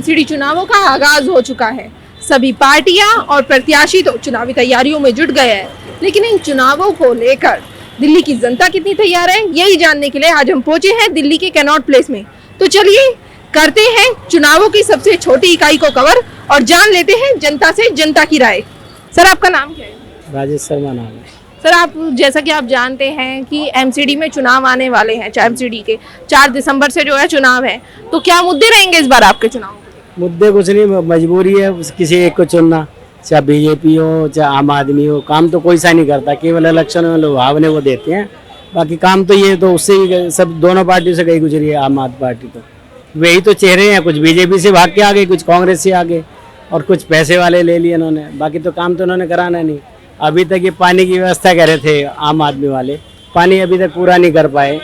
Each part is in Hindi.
एमसीडी चुनावों का आगाज हो चुका है। सभी पार्टियां और प्रत्याशी तो चुनावी तैयारियों में जुट गए हैं, लेकिन इन चुनावों को लेकर दिल्ली की जनता कितनी तैयार है, यही जानने के लिए आज हम पहुंचे हैं दिल्ली के कैनॉट प्लेस में। तो चलिए करते हैं चुनावों की सबसे छोटी इकाई को कवर और जान लेते हैं जनता से जनता की राय। सर, आपका नाम क्या है? राजेश शर्मा नाम है। सर, आप जैसा कि आप जानते हैं कि एमसीडी में चुनाव आने वाले हैं, एमसीडी के 4 दिसंबर से जो है चुनाव है, तो क्या मुद्दे रहेंगे इस बार आपके चुनाव? मुद्दे कुछ नहीं, मजबूरी है किसी एक को चुनना, चाहे बीजेपी हो चाहे आम आदमी हो। काम तो कोई सा नहीं करता, केवल इलेक्शन में लोग भावने वो देते हैं। बाकी काम तो ये तो उससे ही सब दोनों पार्टियों से गई गुजरी है। आम आदमी पार्टी तो वही तो चेहरे हैं, कुछ बीजेपी से भाग के आ गए, कुछ कांग्रेस से आ गए और कुछ पैसे वाले ले लिए इन्होंने। बाकी तो काम तो उन्होंने कराना नहीं। अभी तक ये पानी की व्यवस्था कर रहे थे आम आदमी वाले, पानी अभी तक पूरा नहीं कर पाए,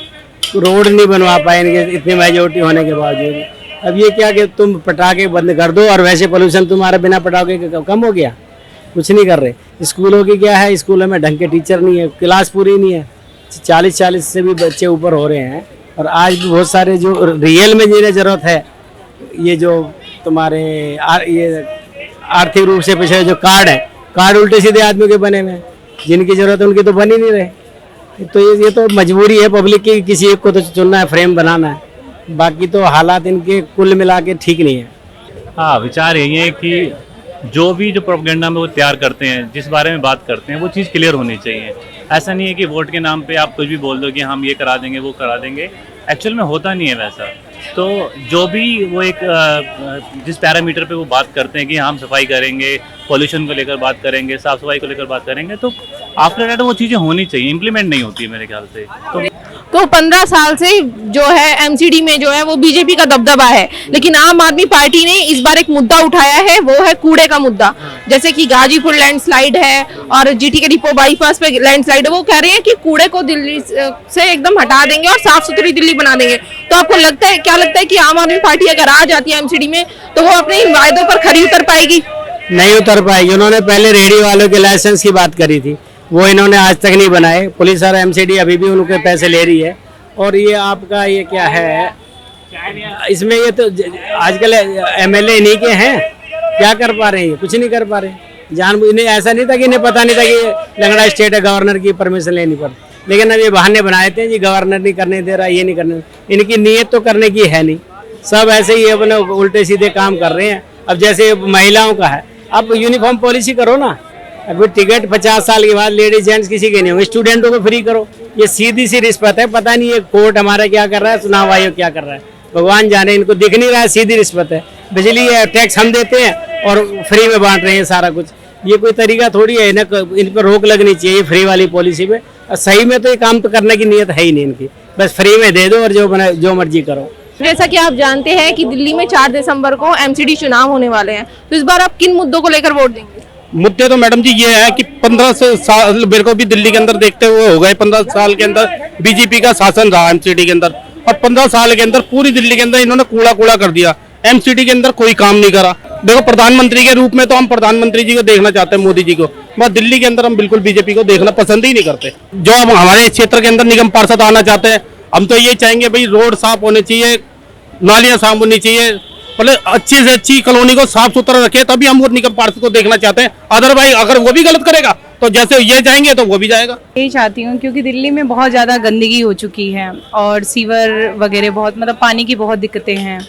रोड नहीं बनवा पाए इनके इतनी मेजोरिटी होने के बावजूद। अब ये क्या कि तुम पटाखे बंद कर दो और वैसे पोल्यूशन तुम्हारा बिना पटाखे के कम हो गया, कुछ नहीं कर रहे। स्कूलों की क्या है, स्कूलों में ढंग के टीचर नहीं है, क्लास पूरी नहीं है, 40 से भी बच्चे ऊपर हो रहे हैं। और आज भी बहुत सारे जो रियल में जिन्हें जरूरत है, ये जो तुम्हारे ये आर्थिक रूप से पिछड़े जो कार्ड है, कार्ड उल्टे सीधे आदमी के बने हुए हैं, जिनकी जरूरत है उनकी तो बन ही नहीं रहे। तो ये तो मजबूरी है पब्लिक की, किसी एक को तो चुनना है, फ्रेम बनाना है। बाकी तो हालात इनके कुल मिला के ठीक नहीं है। हाँ, विचार यही है कि जो भी जो प्रोपेगेंडा में वो तैयार करते हैं, जिस बारे में बात करते हैं, वो चीज़ क्लियर होनी चाहिए। ऐसा नहीं है कि वोट के नाम पे आप कुछ भी बोल दो कि हम ये करा देंगे वो करा देंगे, एक्चुअल में होता नहीं है वैसा। तो जो भी वो एक जिस पैरामीटर पे वो बात करते हैं कि हम सफाई करेंगे, पॉल्यूशन को लेकर बात करेंगे, साफ सफाई को लेकर बात करेंगे, तो आफ्टर दैट वो चीज़ें होनी चाहिए, इम्प्लीमेंट नहीं होती है मेरे ख्याल से। तो 15 साल से जो है एमसीडी में जो है वो बीजेपी का दबदबा है, लेकिन आम आदमी पार्टी ने इस बार एक मुद्दा उठाया है, वो है कूड़े का मुद्दा। जैसे कि गाजीपुर लैंडस्लाइड है और जीटी के डिपो बाईपास पे लैंडस्लाइड है, वो कह रहे हैं कि कूड़े को दिल्ली से एकदम हटा देंगे और साफ सुथरी दिल्ली बना देंगे। तो आपको लगता है, क्या लगता है कि आम आदमी पार्टी अगर आ जाती है एमसीडी में तो वो अपने इन वायदों पर खरी उतर पाएगी? नहीं उतर पाएगी। उन्होंने पहले रेहड़ी वालों के लाइसेंस की बात करी थी, वो इन्होंने आज तक नहीं बनाए। पुलिस और एमसीडी अभी भी उनके पैसे ले रही है। और ये आपका ये क्या है, इसमें ये तो आजकल एमएलए इन्हीं के हैं, क्या कर पा रहे हैं? कुछ नहीं कर पा रहे। जान इन्हें ऐसा नहीं था कि इन्हें पता नहीं था कि लंगड़ा स्टेट है, गवर्नर की परमिशन लेनी पड़ती, लेकिन अब ये बहाने बनाए थे जी गवर्नर नहीं करने दे रहा, ये नहीं करने। इनकी नीयत तो करने की है नहीं, सब ऐसे ही अपने उल्टे सीधे काम कर रहे हैं। अब जैसे महिलाओं का है, अब यूनिफॉर्म पॉलिसी करो ना। अभी टिकट 50 साल के बाद लेडीज जेंट्स किसी के नहीं होंगे, स्टूडेंटों को फ्री करो। ये सीधी सी रिश्वत है, पता नहीं ये कोर्ट हमारा क्या कर रहा है, चुनाव आयोग क्या कर रहा है, भगवान जाने। इनको दिख नहीं रहा है, सीधी रिश्वत है। बिजली टैक्स हम देते हैं और फ्री में बांट रहे हैं सारा कुछ। ये कोई तरीका थोड़ी है, इन पर रोक लगनी चाहिए फ्री वाली पॉलिसी पे। सही में तो ये काम तो करने की नीयत है ही नहीं इनकी, बस फ्री में दे दो और जो मर्जी करो। जैसा कि आप जानते हैं कि दिल्ली में 4 दिसंबर को एमसीडी चुनाव होने वाले हैं, तो इस बार आप किन मुद्दों को लेकर वोट देंगे? मुद्दे तो मैडम जी ये है कि 15 साल मेरे को भी दिल्ली के अंदर देखते हुए हो गए। 15 साल के अंदर बीजेपी का शासन रहा एमसीडी के अंदर, और 15 साल के अंदर पूरी दिल्ली के अंदर इन्होंने कूड़ा कर दिया। एमसीडी के अंदर कोई काम नहीं करा। देखो, प्रधानमंत्री के रूप में तो हम प्रधानमंत्री जी को देखना चाहते हैं, मोदी जी को, बस दिल्ली के अंदर हम बिल्कुल बीजेपी को देखना पसंद ही नहीं करते। जो हम हमारे क्षेत्र के अंदर निगम पार्षद आना चाहते हैं, हम तो ये चाहेंगे भाई रोड साफ होने चाहिए, नालियां साफ होनी चाहिए, मतलब अच्छी से अच्छी कॉलोनी को साफ सुथरा रखे, तभी हम वो निगम पार्षद को देखना चाहते हैं। अदरवाइज अगर वो भी गलत करेगा तो जैसे ये जाएंगे तो वो भी जाएगा। यही चाहती हूँ, क्योंकि दिल्ली में बहुत ज़्यादा गंदगी हो चुकी है और सीवर वगैरह बहुत, मतलब पानी की बहुत दिक्कतें हैं,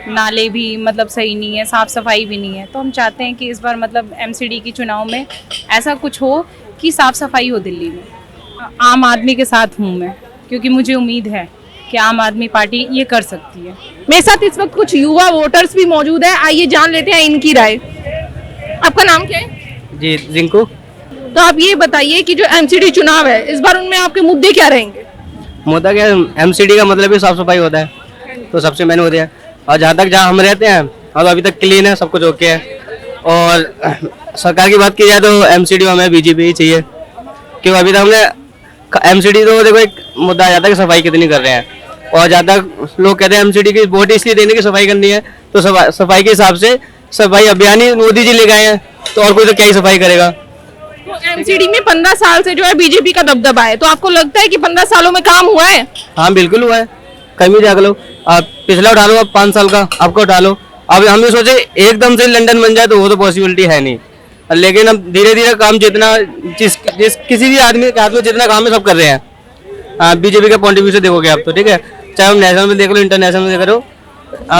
नाले भी मतलब सही नहीं है, साफ़ सफाई भी नहीं है। तो हम चाहते हैं कि इस बार मतलब एमसीडी की चुनाव में ऐसा कुछ हो कि साफ़ सफाई हो दिल्ली में। आम आदमी के साथ हूँ मैं, क्योंकि मुझे उम्मीद है कि आम आदमी पार्टी ये कर सकती है। मेरे साथ इस वक्त कुछ युवा वोटर्स भी मौजूद है, आइए जान लेते हैं इनकी राय। आपका नाम क्या है? जी, रिंकू। तो आप ये बताइए कि जो एमसीडी चुनाव है, इस बार उनमें आपके मुद्दे क्या रहेंगे? मुद्दा क्या, एमसीडी का मतलब ही साफ सफाई होता है, तो सबसे मेन होता है। और जहाँ तक जहाँ हम रहते हैं, और अभी तक क्लीन है, सब कुछ ओके है। और सरकार की बात की जाए तो एमसीडी में हमें बीजेपी ही चाहिए, क्योंकि अभी तक हमने एमसीडी तो देखो एक मुद्दा आ जाता है कि सफाई कितनी कर रहे हैं। और जहाँ तक लोग कहते हैं एमसीडी की वोट इसलिए देने की सफाई करनी है, तो सफाई के हिसाब से सफाई अभियान ही मोदी जी ले गए हैं, तो और कोई तो क्या ही सफाई करेगा। तो एमसीडी में 15 साल से जो है बीजेपी का दबदबा है, तो आपको लगता है कि 15 सालों में काम हुआ है? हाँ बिल्कुल हुआ है, कहीं भी जाकर लो। आप पिछला उठा लो, आप 5 साल का आपको उठा लो, अब हम ये सोचे एकदम से लंदन बन जाए तो वो तो पॉसिबिलिटी है नहीं, लेकिन अब धीरे धीरे काम जितना जिस किसी भी आदमी के हाथ में जितना काम है सब कर रहे हैं। बीजेपी का पॉइंट ऑफ व्यू से देखोगे आप तो ठीक है, चाहे हम नेशनल में देख लो इंटरनेशनल में देख लो।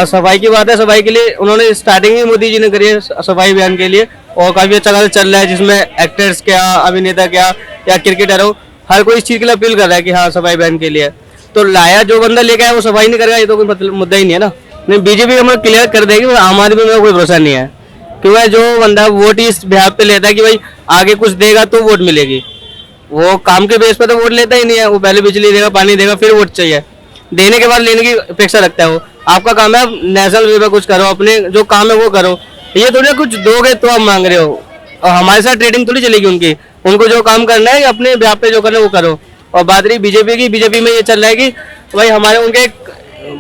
सफाई की बात है, सफाई के लिए उन्होंने स्टार्टिंग ही मोदी जी ने करी है सफाई अभियान के लिए, और काफी अच्छा खासा चल रहा है, जिसमें एक्टर्स क्या, अभिनेता क्या या क्रिकेटर हो, हर कोई इस चीज के लिए अपील कर रहा है कि हाँ सफाई अभियान के लिए। तो लाया जो बंदा लेके आया वो सफाई नहीं करेगा, ये तो कोई मुद्दा ही नहीं है ना। नहीं, बीजेपी हमें क्लियर कर देगी, आम आदमी में कोई भरोसा नहीं है, क्योंकि जो बंदा वोट इस बिहाफ पे लेता है कि भाई आगे कुछ देगा तो वोट मिलेगी, वो काम के बेस पे तो वोट लेता ही नहीं है। वो पहले बिजली देगा, पानी देगा, फिर वोट चाहिए, देने के बाद लेने की अपेक्षा रखता है। वो आपका काम है नेशनल वे पे कुछ करो, अपने जो काम है वो करो, ये थोड़ी कुछ दोगे तो आप मांग रहे हो, और हमारे साथ ट्रेडिंग थोड़ी चलेगी उनकी। उनको जो काम करना है अपने बिहाफ पे जो करना है वो करो। और बात रही बीजेपी की, बीजेपी में ये चल रहा है कि भाई हमारे उनके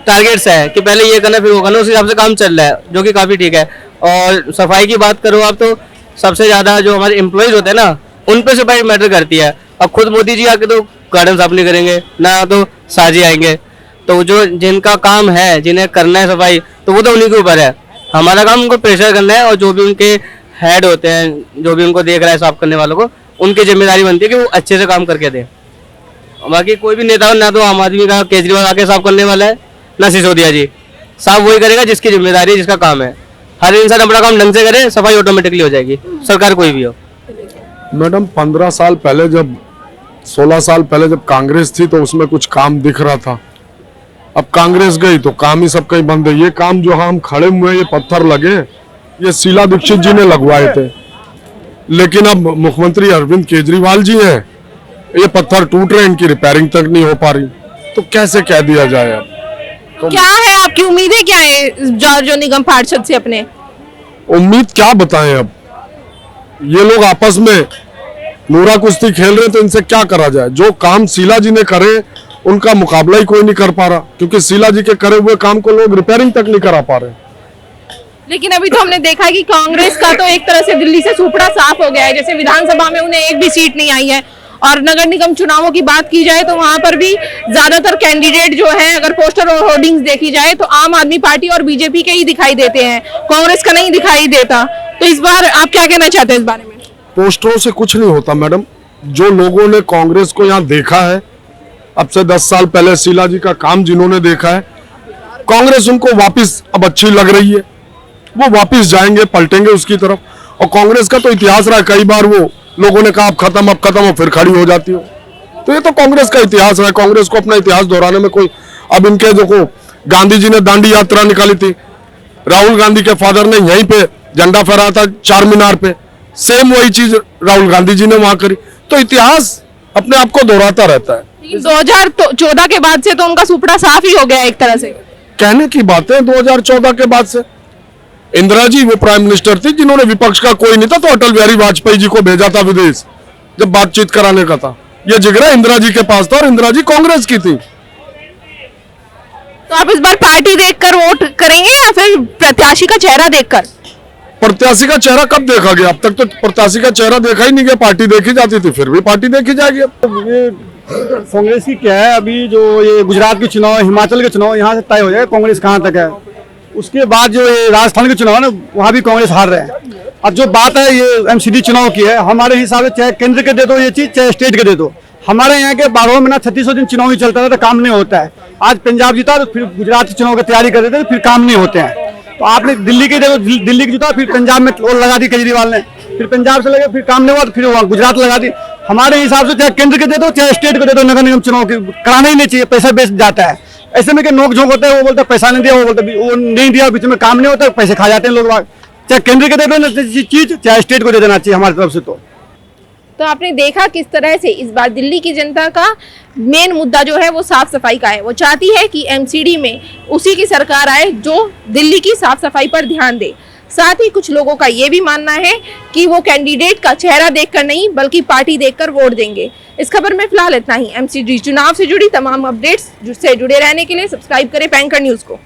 टारगेट्स है कि पहले ये करना फिर वो करना, उस हिसाब से काम चल रहा है, जो कि काफी ठीक है। और सफाई की बात करो आप तो सबसे ज्यादा जो हमारे एम्प्लॉइज होते हैं ना, उन पे सफाई मैटर करती है। अब खुद मोदी जी आके तो गार्डन साफ नहीं करेंगे ना, तो साजी आएंगे, तो जो जिनका काम है, जिन्हें करना है सफाई, तो वो तो उन्हीं के ऊपर है। हमारा काम उनको प्रेशर करना है, और जो भी उनके हेड होते हैं, जो भी उनको देख रहा है साफ करने वालों को, उनकी जिम्मेदारी बनती है कि वो अच्छे से काम करके दें। बाकी कोई भी नेता ना तो आम आदमी का केजरीवाल आके साफ करने वाला है, ना सिसोदिया जी, साफ वही करेगा जिसकी जिम्मेदारी है, जिसका काम है। हर इंसान अपना काम ढंग से करे, सफाई ऑटोमेटिकली हो जाएगी, सरकार कोई भी हो। मैडम 15 साल पहले जब 16 साल पहले जब कांग्रेस थी तो उसमें कुछ काम दिख रहा था, अब कांग्रेस गई तो काम ही सब कहीं बंद है। ये काम जो हम खड़े हुए, ये पत्थर लगे, ये शीला दीक्षित जी ने लगवाए थे, लेकिन अब मुख्यमंत्री अरविंद केजरीवाल जी हैं, ये पत्थर टूट रहे हैं, इनकी रिपेयरिंग तक नहीं हो पा रही, तो कैसे कह दिया जाए। अब तो क्या है आपकी उम्मीदें, क्या है जो निगम पार्षद से अपने? उम्मीद क्या बताएं, अब ये लोग आपस में नूरा कुश्ती खेल रहे, तो इनसे क्या करा जाए। जो काम शीला जी ने करे उनका मुकाबला ही कोई नहीं कर पा रहा, क्योंकि शीला जी के करे हुए काम को लोग रिपेयरिंग तक नहीं करा पा रहे। लेकिन अभी तो हमने देखा है कि कांग्रेस का तो एक तरह से दिल्ली से सुपड़ा साफ हो गया है, जैसे विधानसभा में उन्हें एक भी सीट नहीं आई है, और नगर निगम चुनावों की बात की जाए तो वहां पर भी ज्यादातर कैंडिडेट जो है, अगर पोस्टर और होर्डिंग्स देखी जाए तो आम आदमी पार्टी और बीजेपी के ही दिखाई देते हैं, कांग्रेस का नहीं दिखाई देता। तो इस बार आप क्या कहना चाहते हैं इस बारे में? पोस्टरों से कुछ नहीं होता मैडम, जो लोगों ने कांग्रेस को यहाँ देखा है, अब से 10 साल पहले शीला जी का काम जिन्होंने देखा है, कांग्रेस उनको वापस अब अच्छी लग रही है, वो वापस जाएंगे, पलटेंगे उसकी तरफ। और कांग्रेस का तो इतिहास रहा, कई बार वो लोगों ने कहा अब खत्म हो, फिर खड़ी हो जाती हो, तो ये तो कांग्रेस का इतिहास है। कांग्रेस को अपना इतिहास दोहराने में कोई, अब इनके देखो गांधी जी ने दांडी यात्रा निकाली थी, राहुल गांधी के फादर ने यहीं पे झंडा फहराया था चार मीनार पे, सेम वही चीज राहुल गांधी जी ने वहां करी, तो इतिहास अपने आप को दोहराता रहता है। 2014 के बाद से तो उनका सुपड़ा साफ ही हो गया एक तरह से, कहने की बात है। 2014 के बाद से इंदिरा जी वो प्राइम मिनिस्टर थी जिन्होंने विपक्ष का कोई नहीं था, तो अटल बिहारी वाजपेयी जी को भेजा था विदेश जब बातचीत कराने का था, ये जिगरा इंदिरा जी के पास था, और इंदिरा जी कांग्रेस की थी। तो आप इस बार पार्टी देखकर वोट करेंगे या फिर प्रत्याशी का चेहरा देखकर? प्रत्याशी का चेहरा कब देखा गया? अब तक तो प्रत्याशी का चेहरा देखा ही नहीं गया, पार्टी देखी जाती थी, फिर भी पार्टी देखी जाएगी। अब ये कांग्रेस की क्या है, अभी जो ये गुजरात के चुनाव, हिमाचल के चुनाव, यहाँ से तय हो जाए कांग्रेस कहाँ तक है। उसके बाद जो ये राजस्थान के चुनाव है ना, वहाँ भी कांग्रेस हार रहे हैं। अब जो बात है ये एमसीडी चुनाव की है, हमारे हिसाब से चाहे केंद्र के दे दो ये चीज, चाहे स्टेट के दे दो, हमारे यहाँ के 12 महीना 3600 दिन चुनाव ही चलता था, तो काम नहीं होता है। आज पंजाब जीता तो फिर गुजरात के चुनाव की तैयारी कर देते थे, फिर काम नहीं होते हैं। तो आपने दिल्ली के देखो, दिल्ली की जीता, फिर पंजाब में और लगा दी केजरीवाल ने, फिर पंजाब से लगे, फिर काम नहीं हुआ तो फिर वहाँ गुजरात लगा दी। हमारे हिसाब से चाहे केंद्र के दे दो, चाहे स्टेट को दे दो, नगर निगम चुनाव की कराना ही नहीं चाहिए, पैसा बेच जाता है। ऐसे में कि नोक झोंक होता है, वो बोलता पैसा नहीं दिया, वो बोलता वो नहीं दिया, बीच में काम नहीं होता, पैसे खा जाते हैं लोग। चाहे केंद्र के दे देना चीज, चाहे स्टेट को दे देना चाहिए हमारी तरफ से। तो आपने देखा किस तरह से इस बार दिल्ली की जनता का मेन मुद्दा जो है वो साफ सफाई का है। वो चाहती है कि एमसीडी में उसी की सरकार आए जो दिल्ली की साफ सफाई पर ध्यान दे। साथ ही कुछ लोगों का ये भी मानना है कि वो कैंडिडेट का चेहरा देखकर नहीं बल्कि पार्टी देखकर वोट देंगे। इस खबर में फिलहाल इतना ही। एमसीडी चुनाव से जुड़ी तमाम अपडेट्स से जुड़े रहने के लिए सब्सक्राइब करें पैंकर न्यूज़ को।